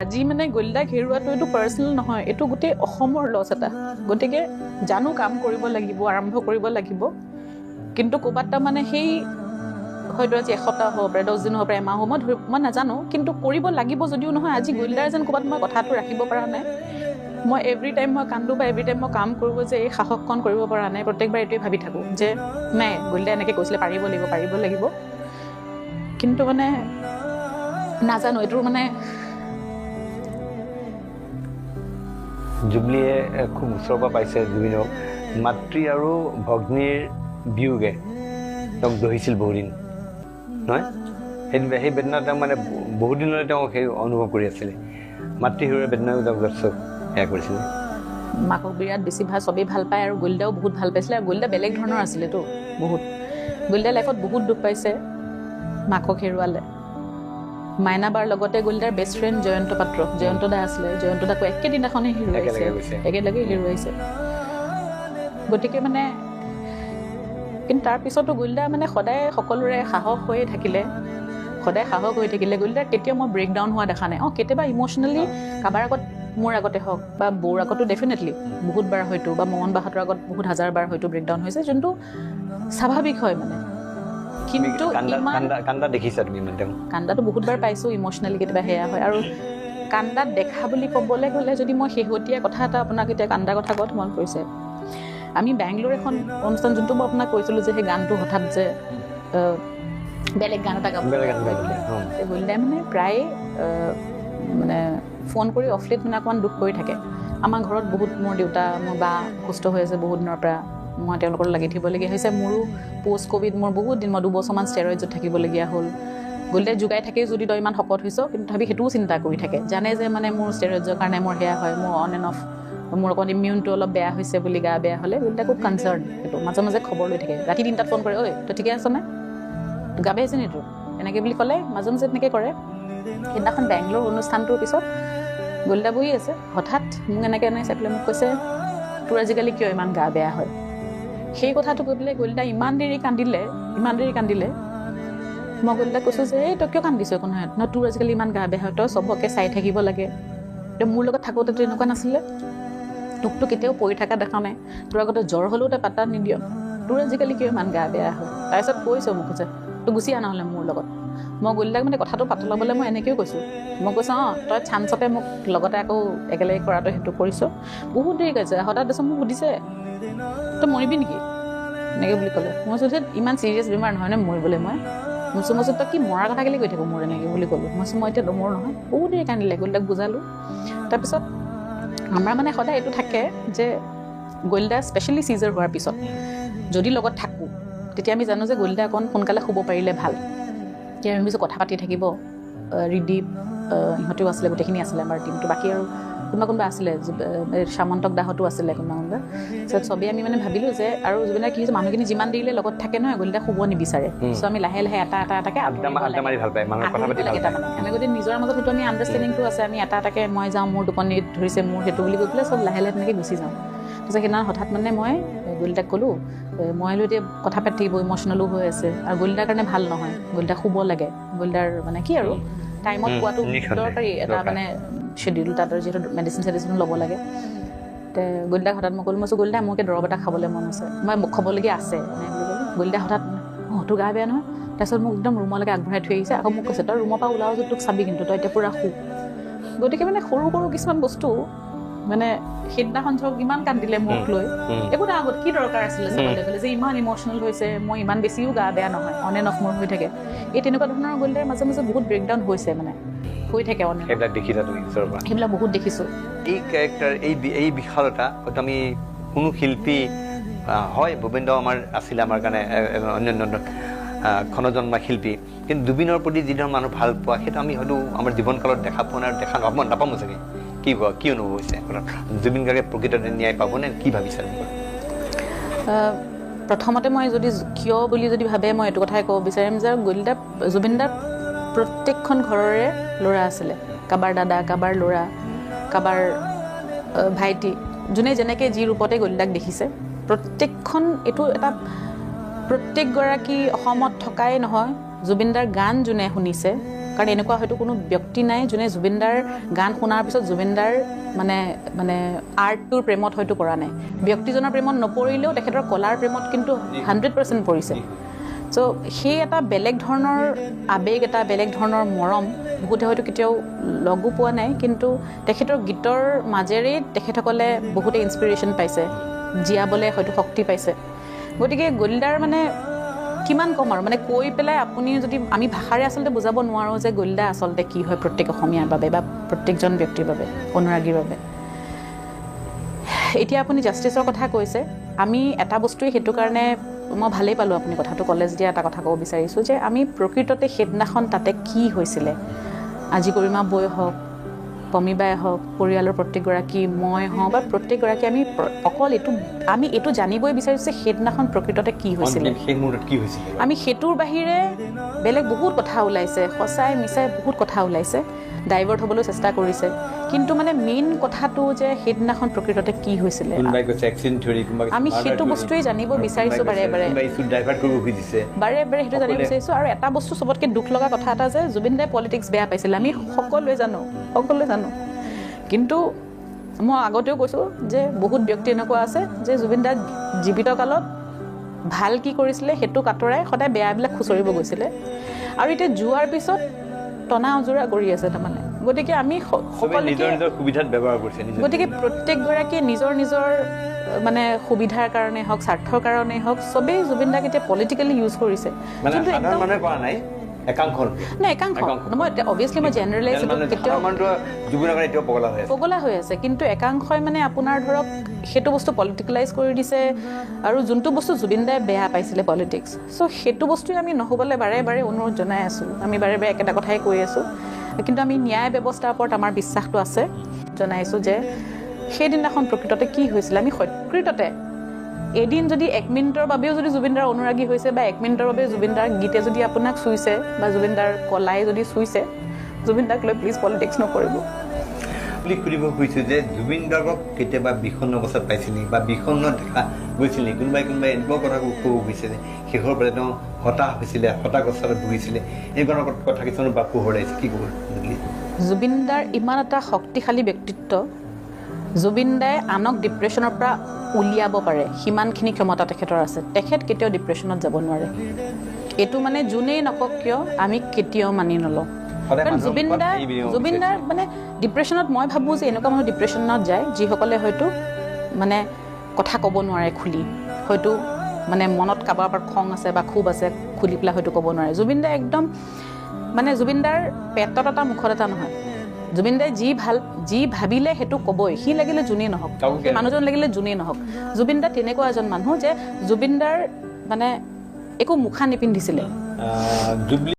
আজি মানে গলিদাক হেৰুৱাটো এইটো পাৰ্চনেল নহয়, এইটো গোটেই অসমৰ লছ এটা। গতিকে জানো কাম কৰিব লাগিব, আৰম্ভ কৰিব লাগিব, কিন্তু ক'ৰবাত তাৰমানে সেই হয়তো আজি এসপ্তাহ হ'ব পাৰে, 10 দিন হ'ব পাৰে, এমাহ হ'ব, মই নাজানো, কিন্তু কৰিব লাগিব যদিও নহয়। আজি গলিদাৰ যেন ক'ৰবাত মই কথাটো ৰাখিব পৰা নাই। মই এভৰি টাইম মই কান্দো বা এভৰি টাইম মই কাম কৰিব যে এই সাহসকণ কৰিব পৰা নাই। প্ৰত্যেকবাৰ এইটোৱে ভাবি থাকোঁ যে নাই, গলিদাই এনেকৈ কৈছিলে পাৰিব লাগিব, কিন্তু মানে নাজানো এইটোৰ মানে জুবলিয়ে খুব ওচৰৰ পৰা পাইছে জুবিনক। মাতৃ আৰু ভগ্নীৰ বিয়োগে তেওঁক দহিছিল বহুদিন, নহয়? সেই বেদনা তেওঁ মানে বহুত দিনলৈ তেওঁ সেই অনুভৱ কৰি আছিলে। মাতৃ হেৰুৱাৰ বেদনাও তেওঁক যথেষ্ট সেয়া কৰিছিলে। মাকক বিৰাট বেছি চবেই ভাল পায়, আৰু গলিদাও বহুত ভাল পাইছিলে। আৰু গলিদা বেলেগ ধৰণৰ আছিলেতো বহুত। গলিদাৰ লাইফত বহুত দুখ পাইছে, মাকক হেৰুৱালে। মাইনাবাৰ লগতে গলিদাৰ বেষ্ট ফ্ৰেণ্ড জয়ন্ত পাত্ৰ, জয়ন্ত দা আছিলে। জয়ন্ত দাকো একেদিনাখনে হেৰুৱাইছে, একেলগে হেৰুৱাইছে। গতিকে মানে কিন্তু তাৰপিছতো গলিদা মানে সদায় সকলোৰে সাহস হৈয়ে থাকিলে, সদায় সাহস হৈ থাকিলে। গলিদাৰ কেতিয়াও মই ব্ৰেক ডাউন হোৱা দেখা নাই। কেতিয়াবা ইম'চনেলি কাৰোবাৰ আগত, মোৰ আগতে হওক বা বৌৰ আগতো ডেফিনেটলি বহুতবাৰ হয়তো, বা মোহন বাহঁতৰ আগত বহুত হাজাৰবাৰ হয়তো ব্ৰেক ডাউন হৈছে, যোনটো স্বাভাৱিক হয় মানে। কিন্তু কান্দা দেখিছা তুমি? কান্দাটো বহুতবাৰ পাইছোঁ, ইম'চনেলি কেতিয়াবা সেয়া হয়। আৰু কান্দাত দেখা বুলি ক'বলৈ গ'লে যদি মই শেহতীয়া কথা এটা আপোনাক এতিয়া কান্দাৰ কথা ক'ত মন পৰিছে, আমি বেংগলোৰ এখন অনুষ্ঠান, যোনটো মই আপোনাক কৈছিলোঁ যে সেই গানটো হঠাৎ যে বেলেগ গান এটা গাবলৈ গলিদাই মানে প্ৰায় মানে ফোন কৰি অফলেট মানে অকণমান দুখ কৰি থাকে। আমাৰ ঘৰত বহুত, মোৰ দেউতা, মোৰ বা সুস্থ হৈ আছে বহুত দিনৰ পৰা, মই তেওঁলোকৰ লাগি থাকিবলগীয়া হৈছে। মোৰো পষ্ট ক'ভিড, মোৰ বহুত দিন, মই 2 বছৰমান ষ্টেৰইডছত থাকিবলগীয়া হ'ল। গলিদাই যোগাই থাকেই যদি তই ইমান শকত হৈছ, কিন্তু তথাপি সেইটোও চিন্তা কৰি থাকে, জানে যে মানে মোৰ ষ্টেৰইডৰ কাৰণে মোৰ সেয়া হয়, মোৰ অন এণ্ড অফ, মোৰ অকণ ইমিউনটো অলপ বেয়া হৈছে বুলি, গা বেয়া হ'লে গলিদাই খুব কনচাৰ্ণ। সেইটো মাজে মাজে খবৰ লৈ থাকে, ৰাতি 3টাত ফোন কৰে, ঐ তই ঠিকে আছ নে, গা বেয়া হৈছে নি তোৰ, এনেকৈ বুলি ক'লে মাজে মাজে তেনেকৈ কৰে। সেইদিনাখন বেংগলোৰ অনুষ্ঠানটোৰ পিছত গলিদা বহি আছে, হঠাৎ মোক এনেকৈ চাই পেলাই মোক কৈছে, তোৰ আজিকালি কিয় ইমান গা বেয়া হয়? সেই কথাটো কৈ পেলাই গলিদা ইমান দেৰি কান্দিলে। মই গলিদাক কৈছোঁ যে এই তই কিয় কান্দিছ? একো নহয়, তোৰ আজিকালি ইমান গা বেয়া হয়, তই চবকে চাই থাকিব লাগে। মোৰ লগত থাকোঁতেতো এনেকুৱা নাছিলে, তোকতো কেতিয়াও পৰি থকা দেখা নাই, তোৰ আগতে জ্বৰ হ'লেও তই পাত্তা নিদিয়, তোৰ আজিকালি কিয় ইমান গা বেয়া হয়? তাৰপিছত কৈছোঁ মোক যে তই গুচি আহ নহ'লে মোৰ লগত। মই গলিদাক মানে কথাটো পাতলাবলৈ মই এনেকৈও কৈছোঁ, মই কৈছোঁ তই চান্সতে মোক লগতে আকৌ একেলগে কৰাটো সেইটো কৰিছ। বহুত দেৰি কৈছে, হঠাৎ তাৰপিছত মোক সুধিছে তই মৰিবি নেকি এনেকৈ বুলি ক'লে। মই কৈছোঁ যে ইমান চিৰিয়াছ বেমাৰ নহয় নে মৰিবলৈ। মই তই কি মৰাৰ কথা কেলৈ কৈ থাকোঁ মোৰ, এনেকৈ বুলি ক'লোঁ। মই এতিয়া মোৰ নহয়। বহুত দেৰি কান্দিলে, গলিদাক বুজালোঁ। তাৰপিছত আমাৰ মানে সদায় এইটো থাকে যে গলিদা স্পেচিয়েলি চিজাৰ হোৱাৰ পিছত যদি লগত থাকোঁ, তেতিয়া আমি জানো যে গলিদা অকণ সোনকালে শুব পাৰিলে ভাল। তেতিয়া আমি ভাবিছোঁ কথা পাতি থাকিব, ৰিদীপ ইহঁতেও আছিলে, গোটেইখিনি আছিলে আমাৰ টিমটো, বাকী আৰু কোনোবা আছিলে, সামন্তক দাহঁতো আছিলে কোনোবা। তাৰপিছত চবেই আমি মানে ভাবিলোঁ যে, আৰু জুবিনাৰ কি হৈছে, মানুহখিনি যিমান দেৰিলৈ লগত থাকে নহয়, গলিদা শুব নিবিচাৰে। চ' আমি লাহে লাহে এটাকৈ আমি যদি নিজৰ মাজত সেইটো আমি আণ্ডাৰষ্টেণ্ডিংটো আছে, আমি এটাকৈ মই যাওঁ, মোৰ টোপনি ধৰিছে, মোৰ সেইটো বুলি কৈ পেলাই চব লাহে লাহে তেনেকৈ গুচি যাওঁ। তাৰপিছত সেইদিনা হঠাৎ মানে মই গলিদাক ক'লোঁ, মই এতিয়া কথা পাতি থাকিব, ইম'চনেলো হৈ আছে, আৰু গলিদাৰ কাৰণে ভাল নহয়, গলিদা শুব লাগে। গলিদাৰ মানে কি আৰু টাইমত পোৱাটো দৰকাৰী এটা মানে শ্বেডিউল, তাত যিহেতু মেডিচিন ল'ব লাগে। গলিদাক হঠাৎ মই ক'লোঁ, গলিদা মোক দৰৱ এটা খাবলৈ মন আছে, মই খাবলগীয়া আছে এনেকৈ বুলি ক'লোঁ। গলিদা হঠাৎ তোৰ গা বেয়া নহয়? তাৰপিছত মোক একদম ৰুমলৈকে আগবঢ়াই থৈ আহিছে, আকৌ মোক কৈছে তই ৰুমৰ পৰা ওলাও যদি তোক চাবি, কিন্তু তই এতিয়া পূৰা শু। গতিকে মানে সৰু কিছুমান বস্তু মানে সেইদিনাখন ধৰক ইমান কান্দিলে মোক লৈ, একো নাই, আগত কি দৰকাৰ আছিলে চাবলৈ গ'লে, যে ইমান ইম'চনেল হৈছে, মই ইমান বেছিও গা বেয়া নহয়, অন এণ্ড অফ মোৰ হৈ থাকে। এই তেনেকুৱা ধৰণৰ গলিদাৰ মাজে মাজে বহুত ব্ৰেকডাউন হৈছে, মানে হৈ থাকে অন। সেইবিলাক দেখিছা তুমি ওচৰৰ পৰা? সেইবিলাক বহুত দেখিছোঁ। এই কেৰেক্টাৰ, এই বিশালতা হয়তো আমি কোনো শিল্পী, হয় ভূপেন দাও আমাৰ আছিলে আমাৰ কাৰণে অন্যান্য ক্ষণজন্মা শিল্পী, কিন্তু জুবিনৰ প্ৰতি যি ধৰণৰ মানুহ ভাল পোৱা, সেইটো আমি হয়তো আমাৰ জীৱনকালত দেখা পোৱা নাই, দেখা নাপামো চাগে। কি অনুভৱ হৈছে জুবিন গাৰ্গে প্ৰকৃততে ন্যায় পাবনে, কি ভাবিছা? প্ৰথমতে মই যদি কিয় বুলি যদি ভাবে, মই এইটো কথাই ক'ব বিচাৰিম যে জুবিন দাৰ প্ৰত্যেকখন ঘৰৰে ল'ৰা আছিলে, কাৰোবাৰ দাদা, কাৰোবাৰ ল'ৰা, কাৰোবাৰ ভাইটি, যোনে যেনেকৈ যি ৰূপতে গলিদাক দেখিছে, প্ৰত্যেকখন এইটো এটা প্ৰত্যেকগৰাকী অসমত থকাই নহয়, জুবিন দাৰ গান যোনে শুনিছে, কাৰণ এনেকুৱা হয়তো কোনো ব্যক্তি নাই যোনে জুবিনদাৰ গান শুনাৰ পিছত জুবিনদাৰ মানে আৰ্টটোৰ প্ৰেমত হয়তো পৰা নাই ব্যক্তিজনৰ প্ৰেমত নপৰিলেও তেখেতৰ কলাৰ প্ৰেমত কিন্তু 100% পৰিছে চ' সেই এটা বেলেগ ধৰণৰ আৱেগ এটা বেলেগ ধৰণৰ মৰম বহুতে হয়তো কেতিয়াও লগো পোৱা নাই কিন্তু তেখেতৰ গীতৰ মাজেৰেই তেখেতসকলে বহুতে ইনস্পিৰেশ্যন পাইছে জীয়াবলৈ হয়তো শক্তি পাইছে গতিকে গলিদাৰ মানে কিমান কম আৰু মানে কৈ পেলাই আপুনি যদি আমি ভাষাৰে আচলতে বুজাব নোৱাৰোঁ যে গলিদা আচলতে কি হয় প্ৰত্যেক অসমীয়াৰ বাবে বা প্ৰত্যেকজন ব্যক্তিৰ বাবে অনুৰাগীৰ বাবে এতিয়া আপুনি জাষ্টিছৰ কথা কৈছে আমি এটা বস্তুৱেই সেইটো কাৰণে মই ভালেই পালোঁ আপুনি কথাটো ক'লে যেতিয়া এটা কথা ক'ব বিচাৰিছোঁ যে আমি প্ৰকৃততে সেইদিনাখন তাতে কি হৈছিলে আজি গৰিমা বৈ হওক পমিবাই হওক পৰিয়ালৰ প্ৰত্যেকগৰাকী মই হওঁ বা প্ৰত্যেকগৰাকী অকল আমি এইটো জানিবই বিচাৰিছোঁ যে সেইদিনাখন প্ৰকৃততে কি হৈছিলে আমি সেইটোৰ বাহিৰে বেলেগ বহুত কথা ওলাইছে সঁচাই মিছাই বহুত কথা ওলাইছে ডাইভাৰ্ট হ'বলৈ চেষ্টা কৰিছে কিন্তু মানে মেইন কথাটো যে সেইদিনাখন প্ৰকৃততে কি হৈছিলে আমি সেইটো বস্তুৱেই জানিব বিচাৰিছোঁ বাৰে বাৰে সেইটো জানিব বিচাৰিছোঁ আৰু এটা বস্তু চবতকৈ দুখ লগা কথা এটা যে জুবিন দাই পলিটিক্স বেয়া পাইছিলে আমি সকলোৱে জানো কিন্তু মই আগতেও কৈছোঁ যে বহুত ব্যক্তি এনেকুৱা আছে যে জুবিন দাই জীৱিত কালত ভাল কি কৰিছিলে সেইটোক আঁতৰাই সদায় বেয়াবিলাক খুচৰিব গৈছিলে আৰু এতিয়া যোৱাৰ পিছত টনা অজোৰা কৰি আছে তাৰমানে গতিকে আমি গতিকে প্ৰত্যেকগৰাকীয়ে নিজৰ মানে সুবিধাৰ কাৰণে হওক স্বাৰ্থৰ কাৰণে হওক চবেই জুবিন দাক এতিয়া পলিটিকেলি ইউজ কৰিছে পগলা হৈ আছে কিন্তু একাংশই মানে আপোনাৰ ধৰক সেইটো বস্তু পলিটিকেলাইজ কৰি দিছে আৰু যোনটো বস্তু জুবিন দাই বেয়া পাইছিলে পলিটিক্স চ' সেইটো বস্তুৱে আমি নহ'বলৈ বাৰে বাৰে অনুৰোধ জনাই আছোঁ আমি বাৰে বাৰে একেটা কথাই কৈ আছোঁ কিন্তু আমি ন্যায় ব্যৱস্থাৰ ওপৰত আমাৰ বিশ্বাসটো আছে জনাইছোঁ যে সেইদিনাখন প্ৰকৃততে কি হৈছিলে আমি প্ৰকৃততে এদিন যদি 1 মিনিটৰ বাবেও যদি জুবিনদাৰ অনুৰাগী হৈছে বা 1 মিনিটৰ বাবে জুবিনদাৰ গীতে যদি আপোনাক চুইছে বা জুবিনদাৰ কলাই যদি চুইছে জুবিনদাক লৈ প্লিজ পলিটিক্স নকৰিব সুধিব খুজিছোঁ যে জুবিনদাৰক কেতিয়াবা বিষণ্ণ অৱস্থাত পাইছিল নেকি বা বিষণ্ণ দেখা গৈছিল নেকি কোনোবাই এনেকুৱা কথা ক'ব গৈছে যে শেষৰ পৰা তেওঁ হতাশ হৈছিলে হতাশাত ভুগিছিলে এনেকুৱা কথা কিছুমান বাপু হৰাইছে কি ক'ব জুবিনদাৰ ইমান এটা শক্তিশালী ব্যক্তিত্ব জুবিন দাই আনক ডিপ্ৰেশ্যনৰ পৰা উলিয়াব পাৰে সিমানখিনি ক্ষমতা তেখেতৰ আছে তেখেত কেতিয়াও ডিপ্ৰেশ্যনত যাব নোৱাৰে এইটো মানে যোনেই নকওক কিয় আমি কেতিয়াও মানি নলওঁ কাৰণ জুবিনদাৰ মানে ডিপ্ৰেশ্যনত মই ভাবোঁ যে এনেকুৱা মানুহ ডিপ্ৰেশ্যনত যায় যিসকলে হয়তো মানে কথা ক'ব নোৱাৰে খুলি হয়তো মানে মনত কাৰোবাৰ পৰা খং আছে বা ক্ষোভ আছে খুলি পেলাই হয়তো ক'ব নোৱাৰে জুবিনদাই একদম মানে জুবিনদাৰ পেটত এটা মুখত এটা নহয় জুবিনদাই যি ভাবিলে সেইটো ক'বই সি লাগিলে যোনেই নহওক সেই মানুহজন লাগিলে যোনেই নহওক জুবিনদা তেনেকুৱা এজন মানুহ যে জুবিনদাৰ মানে একো মুখা নিপিন্ধিছিলে